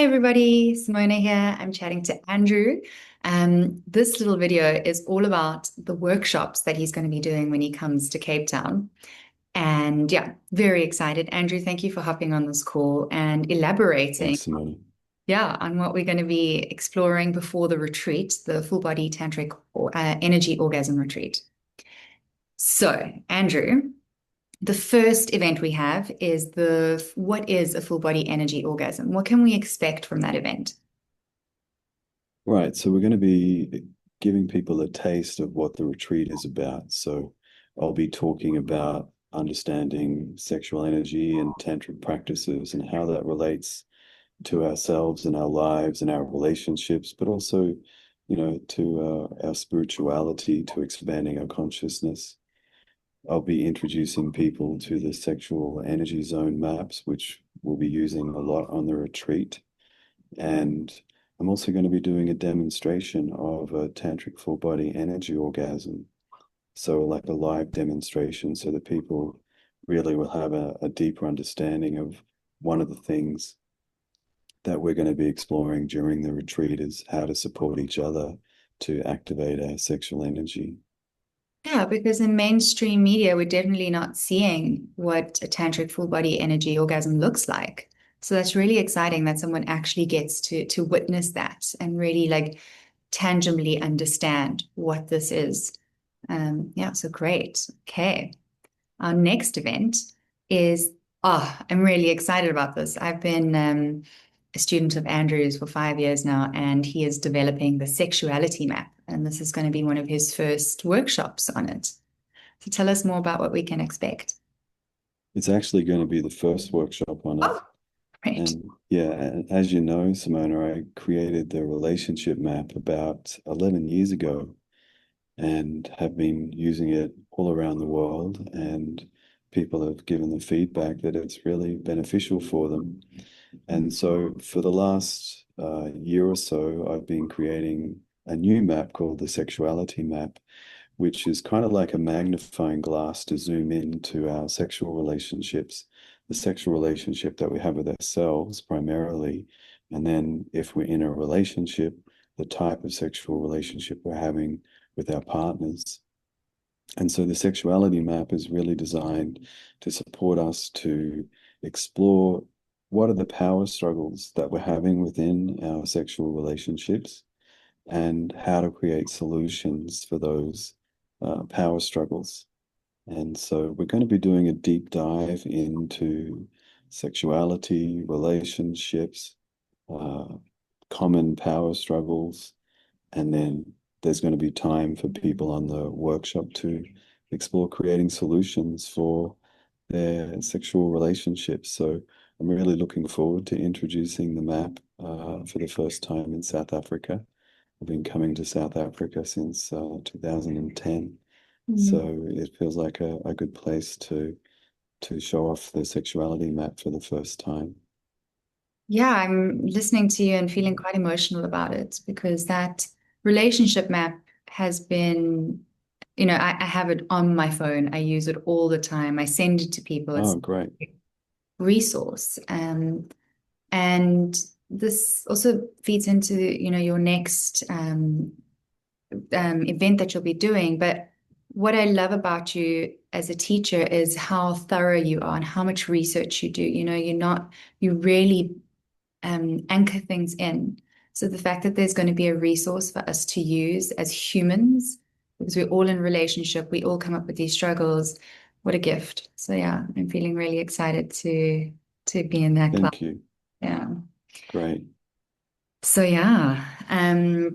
Hey everybody, Simona here. I'm chatting to Andrew. This little video is all about the workshops that he's going to be doing when he comes to Cape Town. And yeah, very excited. Andrew, thank you for hopping on this call and elaborating, Thanks, Simone. yeah, on what we're going to be exploring before the retreat, the full body tantric energy orgasm retreat. So, Andrew, the first event we have is the what is a full body energy orgasm? What can we expect from that event? Right, so we're going to be giving people a taste of what the retreat is about. So I'll be talking about understanding sexual energy and tantric practices and how that relates to ourselves and our lives and our relationships, but also, to our spirituality, to expanding our consciousness. I'll be introducing people to the sexual energy zone maps, which we'll be using a lot on the retreat. And I'm also going to be doing a demonstration of a tantric full body energy orgasm. So, like a live demonstration, so that people really will have a deeper understanding of one of the things that we're going to be exploring during the retreat is how to support each other to activate our sexual energy. Yeah, because in mainstream media, we're definitely not seeing what a tantric full body energy orgasm looks like. So that's really exciting that someone actually gets to witness that and really like tangibly understand what this is. Yeah, so great. Okay. Our next event is, I'm really excited about this. I've been a student of Andrew's for 5 years now, and he is developing the sexuality map. And this is going to be one of his first workshops on it. So tell us more about what we can expect. It's actually going to be the first workshop on it. Oh, great. And yeah, and as you know, Simona, I created the relationship map about 11 years ago and have been using it all around the world. And people have given the feedback that it's really beneficial for them. And so for the last year or so, I've been creating a new map called the Sexuality map, which is kind of like a magnifying glass to zoom into our sexual relationships, the sexual relationship that we have with ourselves primarily. And then if we're in a relationship, the type of sexual relationship we're having with our partners. And so the sexuality map is really designed to support us to explore what are the power struggles that we're having within our sexual relationships and how to create solutions for those power struggles. And so we're going to be doing a deep dive into sexuality, relationships, uh, common power struggles, and then there's going to be time for people on the workshop to explore creating solutions for their sexual relationships. So I'm really looking forward to introducing the map for the first time in South Africa. I've been coming to South Africa since 2010. Mm. So it feels like a good place to show off the sexuality map for the first time. Yeah, I'm listening to you and feeling quite emotional about it because that relationship map has been, I have it on my phone. I use it all the time. I send it to people. It's Oh, great. a resource. And this also feeds into, your next event that you'll be doing. But what I love about you as a teacher is how thorough you are and how much research you do. You really anchor things in. So the fact that there's going to be a resource for us to use as humans, because we're all in relationship, we all come up with these struggles. What a gift. So yeah, I'm feeling really excited to be in that class. Thank you. Yeah. Great. So yeah. Then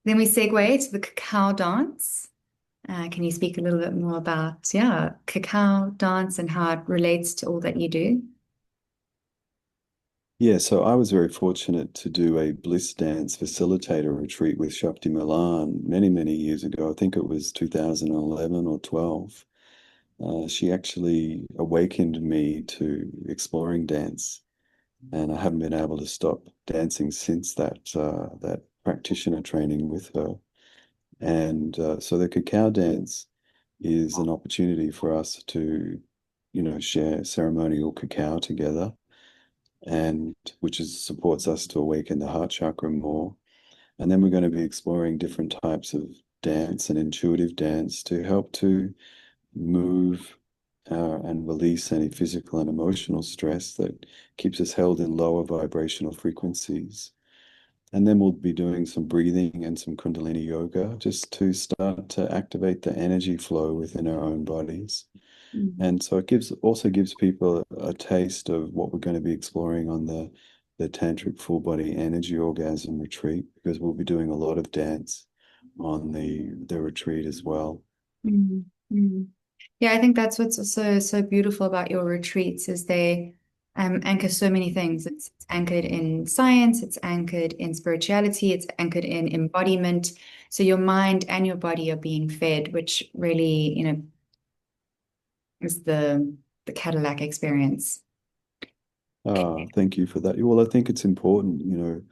we segue to the cacao dance. Can you speak a little bit more about, yeah, cacao dance and how it relates to all that you do? Yeah, so I was very fortunate to do a bliss dance facilitator retreat with Shakti Milan many, many years ago. I think it was 2011 or 12. She actually awakened me to exploring dance, and I haven't been able to stop dancing since that practitioner training with her. And so the cacao dance is an opportunity for us to, share ceremonial cacao together and which is supports us to awaken the heart chakra more. And then we're going to be exploring different types of dance and intuitive dance to help to move and release any physical and emotional stress that keeps us held in lower vibrational frequencies. And then we'll be doing some breathing and some Kundalini yoga just to start to activate the energy flow within our own bodies. Mm. And so it also gives people a taste of what we're going to be exploring on the Tantric full body energy orgasm retreat, because we'll be doing a lot of dance on the retreat as well. Mm. Mm. Yeah, I think that's what's so beautiful about your retreats is they anchor so many things. It's anchored in science, it's anchored in spirituality, it's anchored in embodiment. So your mind and your body are being fed, which really, is the Cadillac experience. Ah, thank you for that. Well, I think it's important,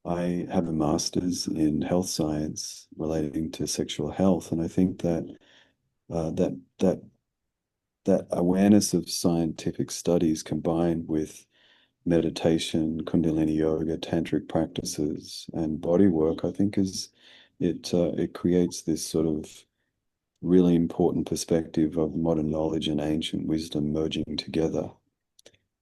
I have a master's in health science relating to sexual health, and I think that uh, that that that awareness of scientific studies combined with meditation, Kundalini yoga, tantric practices, and body work, I think it creates this sort of really important perspective of modern knowledge and ancient wisdom merging together.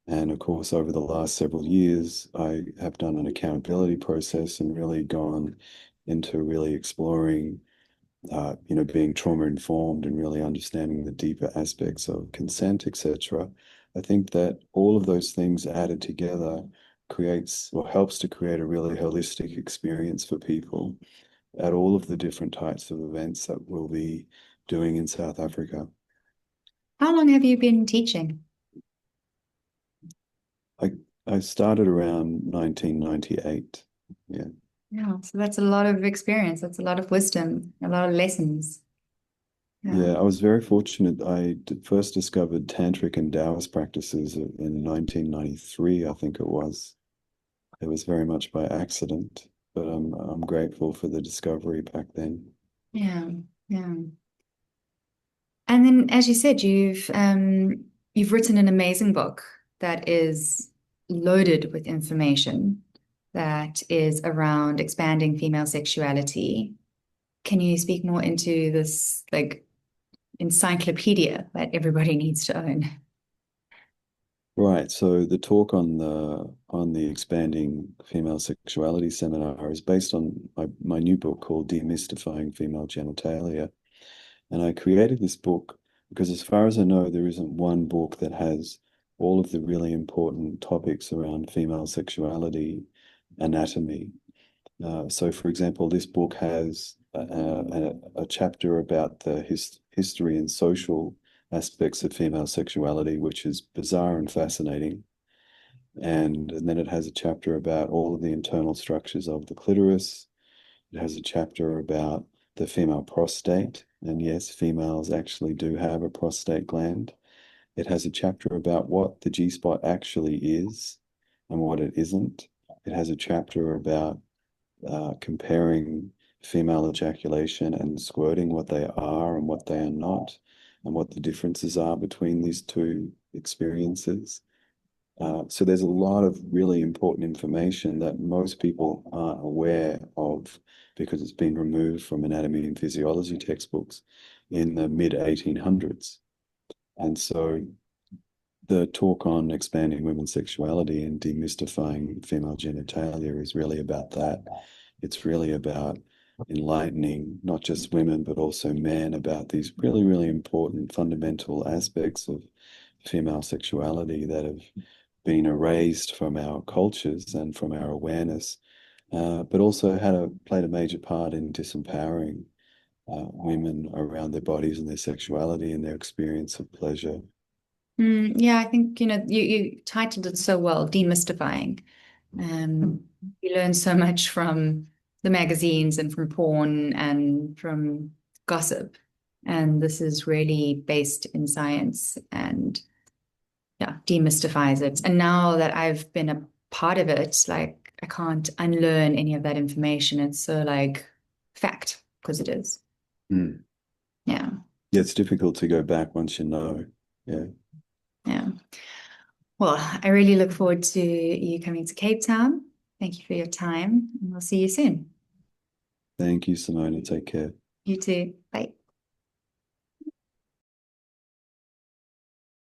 And of course, over the last several years, I have done an accountability process and really gone into really exploring, being trauma informed and really understanding the deeper aspects of consent, etc. I think that all of those things added together creates or helps to create a really holistic experience for people at all of the different types of events that we'll be doing in South Africa. How long have you been teaching? I I started around 1998. Yeah. Yeah, so that's a lot of experience. That's a lot of wisdom, a lot of lessons. Yeah. Yeah, I was very fortunate. First discovered Tantric and Taoist practices in 1993, I think it was. It was very much by accident, but I'm grateful for the discovery back then. Yeah. Yeah. And then, as you said, you've written an amazing book that is loaded with information that is around expanding female sexuality. Can you speak more into this like encyclopedia that everybody needs to own? Right. So the talk on the expanding female sexuality seminar is based on my new book called Demystifying Female Genitalia. And I created this book because, as far as I know, there isn't one book that has all of the really important topics around female sexuality, anatomy. So, for example, this book has a chapter about the history and social aspects of female sexuality, which is bizarre and fascinating. And then it has a chapter about all of the internal structures of the clitoris. It has a chapter about the female prostate. And yes, females actually do have a prostate gland. It has a chapter about what the G spot actually is and what it isn't. It has a chapter about comparing female ejaculation and squirting, what they are and what they are not, and what the differences are between these two experiences. So there's a lot of really important information that most people aren't aware of because it's been removed from anatomy and physiology textbooks in the mid 1800s. And so the talk on expanding women's sexuality and demystifying female genitalia is really about that. It's really about enlightening not just women, but also men about these really, really important fundamental aspects of female sexuality that have been erased from our cultures and from our awareness, but also played a major part in disempowering women around their bodies and their sexuality and their experience of pleasure. Yeah, I think, you titled it so well, demystifying. You learn so much from the magazines and from porn and from gossip. And this is really based in science and yeah, demystifies it. And now that I've been a part of it, like I can't unlearn any of that information. It's so like fact because it is. Mm. Yeah. Yeah, it's difficult to go back once you know. Yeah. Yeah. Well, I really look forward to you coming to Cape Town. Thank you for your time, and we'll see you soon. Thank you, Simona. Take care. You too. Bye.